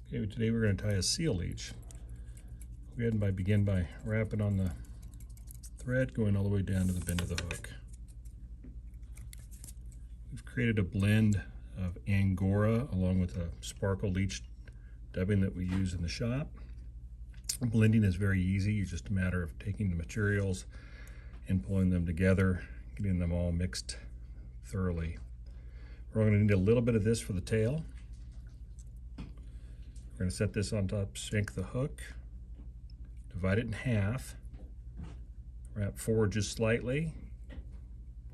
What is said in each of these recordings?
Okay, today we're going to tie a seal leech. Go ahead and begin by wrapping on the thread, going all the way down to the bend of the hook. We've created a blend of Angora along with a sparkle leech dubbing that we use in the shop. Blending is very easy. It's just a matter of taking the materials and pulling them together, getting them all mixed thoroughly. We're going to need a little bit of this for the tail. We're going to set this on top, shank the hook, divide it in half, wrap forward just slightly,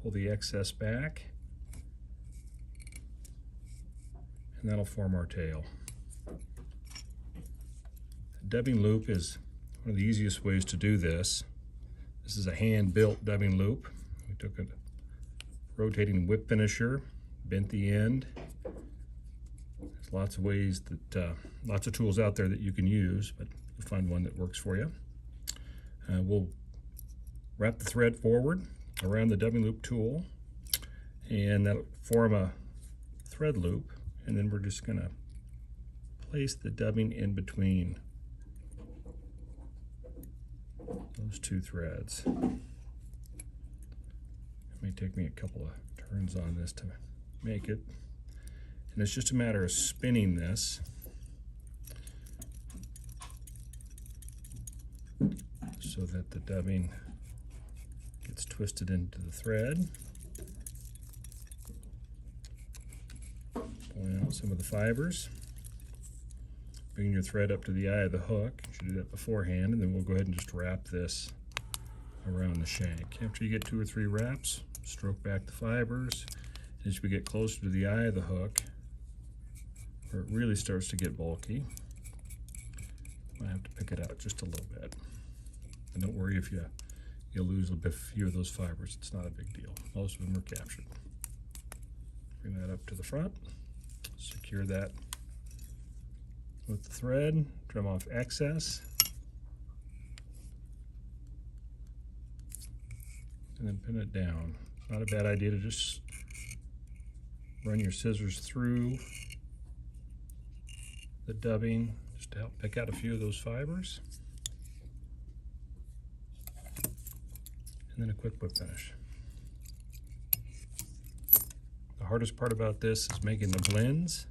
pull the excess back, and that'll form our tail. The dubbing loop is one of the easiest ways to do this. This is a hand-built dubbing loop. We took a rotating whip finisher, bent the end. There's lots of ways that, lots of tools out there that you can use, but you'll find one that works for you. We'll wrap the thread forward around the dubbing loop tool, and that'll form a thread loop, and then we're just going to place the dubbing in between those two threads. It may take me a couple of turns on this to make it, and it's just a matter of spinning this so that the dubbing gets twisted into the thread. Pulling out some of the fibers. Bring your thread up to the eye of the hook. You should do that beforehand, and then we'll go ahead and just wrap this around the shank. After you get 2 or 3 wraps, stroke back the fibers. As we get closer to the eye of the hook, where it really starts to get bulky, I have to pick it out just a little bit. And don't worry if you lose a few of those fibers. It's not a big deal. Most of them are captured. Bring that up to the front. Secure that with the thread. Trim off excess. And then pin it down. Not a bad idea to just run your scissors through the dubbing just to help pick out a few of those fibers. And then a quick whip finish. The hardest part about this is making the blends.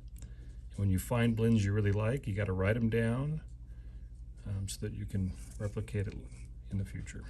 And when you find blends you really like, you got to write them down so that you can replicate it in the future.